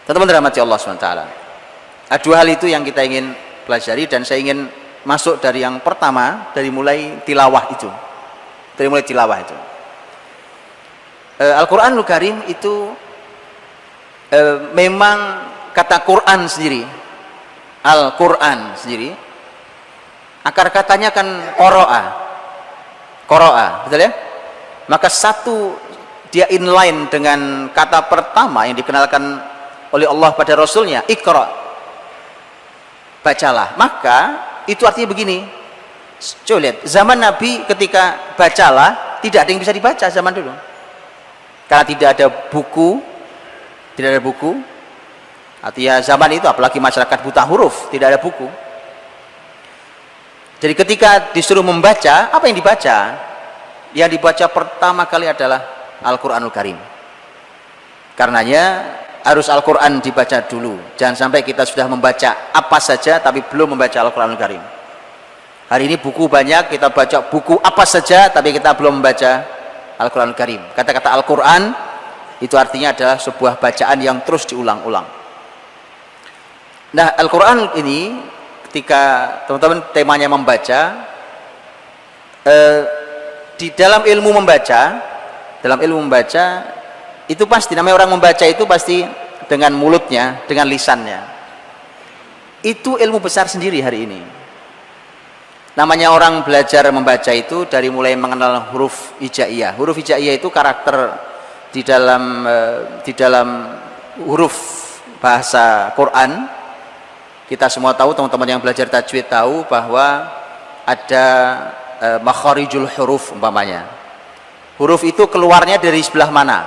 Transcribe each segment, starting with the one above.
Teman-teman dirahmati Allah SWT. Dua hal itu yang kita ingin pelajari, dan saya ingin masuk dari yang pertama, dari mulai tilawah itu. Al-Quranul Karim itu memang kata Quran sendiri, Al-Quran sendiri, akar katanya kan qoro'a, betul ya? Maka satu, dia inline dengan kata pertama yang dikenalkan oleh Allah pada Rasulnya, Iqra, bacalah. Maka itu artinya begini, coba lihat, zaman Nabi ketika bacalah, tidak ada yang bisa dibaca zaman dulu, karena tidak ada buku, artinya zaman itu, apalagi masyarakat buta huruf, tidak ada buku. Jadi ketika disuruh membaca, apa yang dibaca? Yang dibaca pertama kali adalah Al-Quranul Karim. Karenanya harus Al-Quran dibaca dulu. Jangan sampai kita sudah membaca apa saja tapi belum membaca Al-Quranul Karim. Hari ini buku banyak, kita baca buku apa saja tapi kita belum membaca Al-Quranul Karim. Kata-kata Al-Quran itu artinya adalah sebuah bacaan yang terus diulang-ulang. Nah, Al-Quran ini ketika teman-teman temanya membaca, di dalam ilmu membaca itu pasti, namanya orang membaca itu pasti dengan mulutnya, dengan lisannya. Itu ilmu besar sendiri hari ini. Namanya orang belajar membaca itu dari mulai mengenal huruf hijaiyah. Huruf hijaiyah itu karakter di dalam huruf bahasa Quran. Kita semua tahu, teman-teman yang belajar tajwid tahu bahwa ada makharijul huruf umpamanya. Huruf itu keluarnya dari sebelah mana?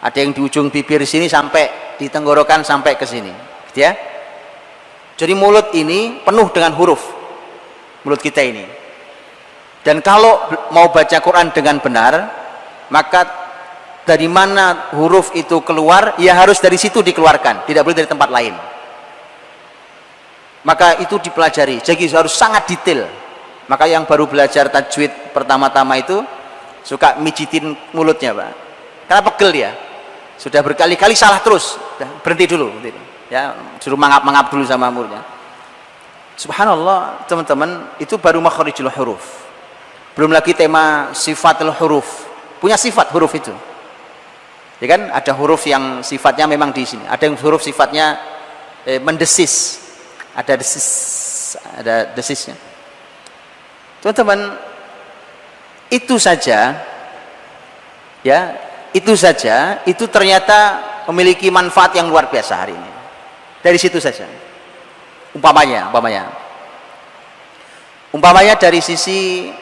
Ada yang di ujung bibir sini sampai di tenggorokan sampai ke sini, gitu ya. Jadi mulut ini penuh dengan huruf, mulut kita ini. Dan kalau mau baca Quran dengan benar, maka dari mana huruf itu keluar, ya harus dari situ dikeluarkan, tidak boleh dari tempat lain. Maka itu dipelajari, jadi harus sangat detail. Maka yang baru belajar tajwid pertama-tama itu suka mijitin mulutnya, Pak, karena pegel dia, sudah berkali-kali salah terus, berhenti dulu ya, suruh mangap-mangap dulu sama mulutnya. Subhanallah teman-teman, itu baru makharijul huruf, belum lagi tema sifatul huruf, punya sifat huruf itu ya kan. Ada huruf yang sifatnya memang di sini, ada yang huruf sifatnya mendesis, ada desisnya. Teman-teman, itu saja ya, itu ternyata memiliki manfaat yang luar biasa hari ini. Dari situ saja. Umpamanya dari sisi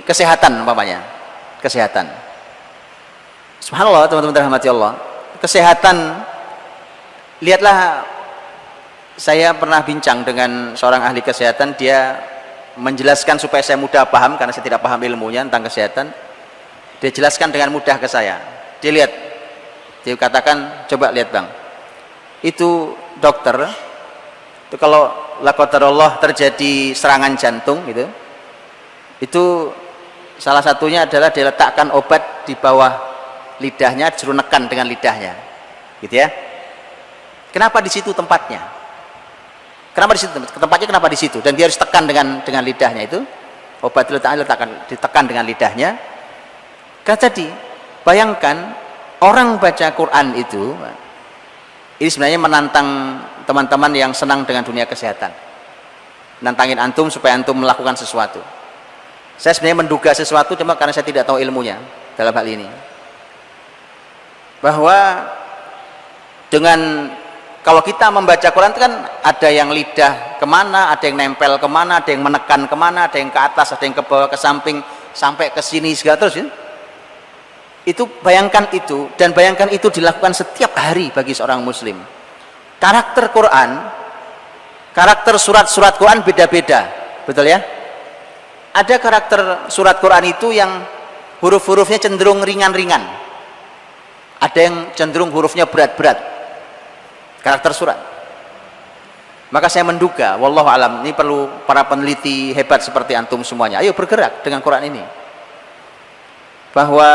kesehatan, kesehatan. Subhanallah teman-teman rahmati Allah. Kesehatan, lihatlah, saya pernah bincang dengan seorang ahli kesehatan, dia menjelaskan supaya saya mudah paham, karena saya tidak paham ilmunya tentang kesehatan. Dia jelaskan dengan mudah ke saya. Dia lihat, dia katakan, coba lihat Bang, itu dokter, itu kalau la qadarullah terjadi serangan jantung gitu, itu salah satunya adalah dia letakkan obat di bawah lidahnya, disuruh nekan dengan lidahnya, gitu ya. Kenapa di situ tempatnya? Kenapa di situ tempatnya? Kenapa di situ? Dan dia harus tekan dengan lidahnya itu. Obat ditekan dengan lidahnya. Karena tadi, bayangkan orang baca Quran itu, ini sebenarnya menantang teman-teman yang senang dengan dunia kesehatan. Nantangin antum supaya antum melakukan sesuatu. Saya sebenarnya menduga sesuatu, cuma karena saya tidak tahu ilmunya dalam hal ini. Bahwa dengan, kalau kita membaca Quran itu kan ada yang lidah kemana, ada yang nempel kemana, ada yang menekan kemana, ada yang ke atas, ada yang ke bawah, ke samping, sampai ke sini segala terus ya. Itu bayangkan itu, dan bayangkan itu dilakukan setiap hari bagi seorang muslim. Karakter Quran, karakter surat-surat Quran beda-beda, betul ya. Ada karakter surat Quran itu yang huruf-hurufnya cenderung ringan-ringan, ada yang cenderung hurufnya berat-berat, karakter surat. Maka saya menduga, wallahu alam, ini perlu para peneliti hebat seperti antum semuanya, ayo bergerak dengan Quran ini, bahwa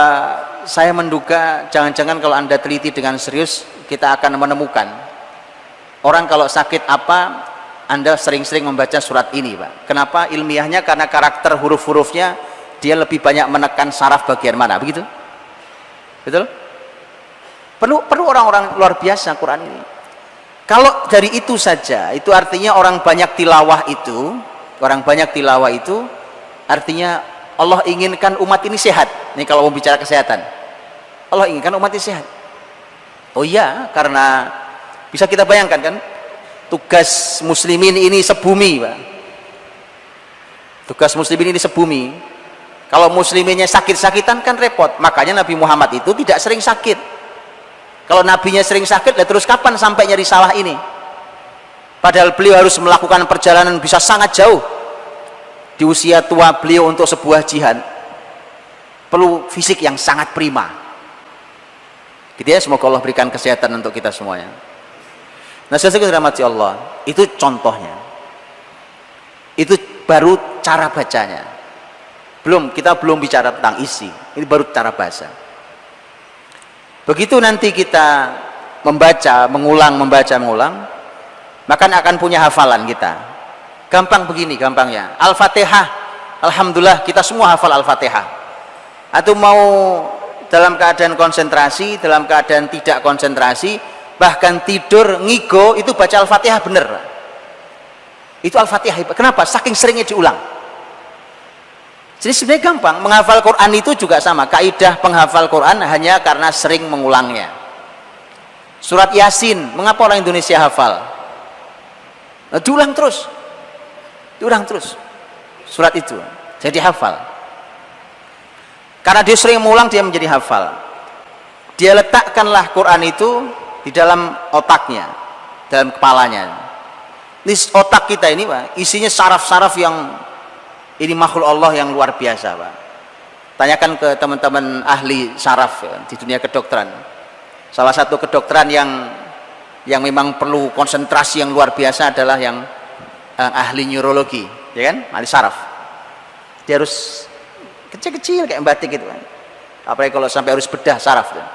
saya menduga jangan-jangan kalau Anda teliti dengan serius, kita akan menemukan orang kalau sakit apa, Anda sering-sering membaca surat ini, Pak. Kenapa? Ilmiahnya karena karakter huruf-hurufnya dia lebih banyak menekan saraf bagian mana, begitu? Betul? Perlu orang-orang luar biasa Quran ini. Kalau dari itu saja, itu artinya orang banyak tilawah itu artinya Allah inginkan umat ini sehat. Ini kalau mau bicara kesehatan, Allah inginkan umat ini sehat. Oh iya, karena bisa kita bayangkan kan, tugas muslimin ini sebumi, Pak. Tugas muslimin ini sebumi. Kalau musliminnya sakit-sakitan kan repot. Makanya Nabi Muhammad itu tidak sering sakit. Kalau nabinya sering sakit, terus kapan sampainya risalah ini? Padahal beliau harus melakukan perjalanan bisa sangat jauh di usia tua beliau untuk sebuah jihad. Perlu fisik yang sangat prima. Gitu ya, semoga Allah berikan kesehatan untuk kita semuanya. Nah, saya dirahmati Allah, itu contohnya. Itu baru cara bacanya. Kita belum bicara tentang isi. Ini baru cara bahasa. Begitu nanti kita mengulang, maka akan punya hafalan kita. Gampang begini, gampangnya. Al-Fatihah, alhamdulillah kita semua hafal Al-Fatihah. Atau mau dalam keadaan konsentrasi, dalam keadaan tidak konsentrasi, bahkan tidur, ngigo, itu baca Al-Fatihah bener. Itu Al-Fatihah. Kenapa? Saking seringnya diulang. Jadi sebenarnya gampang, menghafal Quran itu juga sama. Kaidah penghafal Quran hanya karena sering mengulangnya. Surat Yasin, mengapa orang Indonesia hafal? Nah, diulang terus surat itu, jadi hafal. Karena dia sering mengulang, dia menjadi hafal. Dia letakkanlah Quran itu di dalam otaknya, dalam kepalanya. Ini otak kita ini, Pak, isinya saraf-saraf yang ini makhluk Allah yang luar biasa, Pak. Tanyakan ke teman-teman ahli saraf ya, di dunia kedokteran. Salah satu kedokteran yang memang perlu konsentrasi yang luar biasa adalah yang ahli neurologi, ya kan? Ahli saraf. Dia harus kecil-kecil kayak batik gitu kan. Apalagi kalau sampai harus bedah saraf. Ya.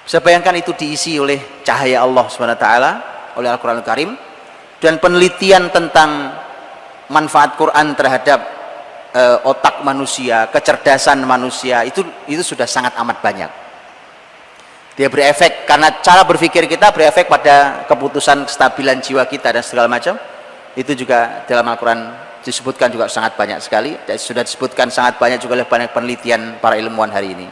Bisa bayangkan itu diisi oleh cahaya Allah SWT, oleh Al-Quranul Karim, dan penelitian tentang manfaat Quran terhadap otak manusia, kecerdasan manusia itu sudah sangat amat banyak. Dia berefek karena cara berpikir kita berefek pada keputusan kestabilan jiwa kita dan segala macam. Itu juga dalam Al-Quran disebutkan juga sangat banyak sekali, dan sudah disebutkan sangat banyak juga oleh banyak penelitian para ilmuwan hari ini.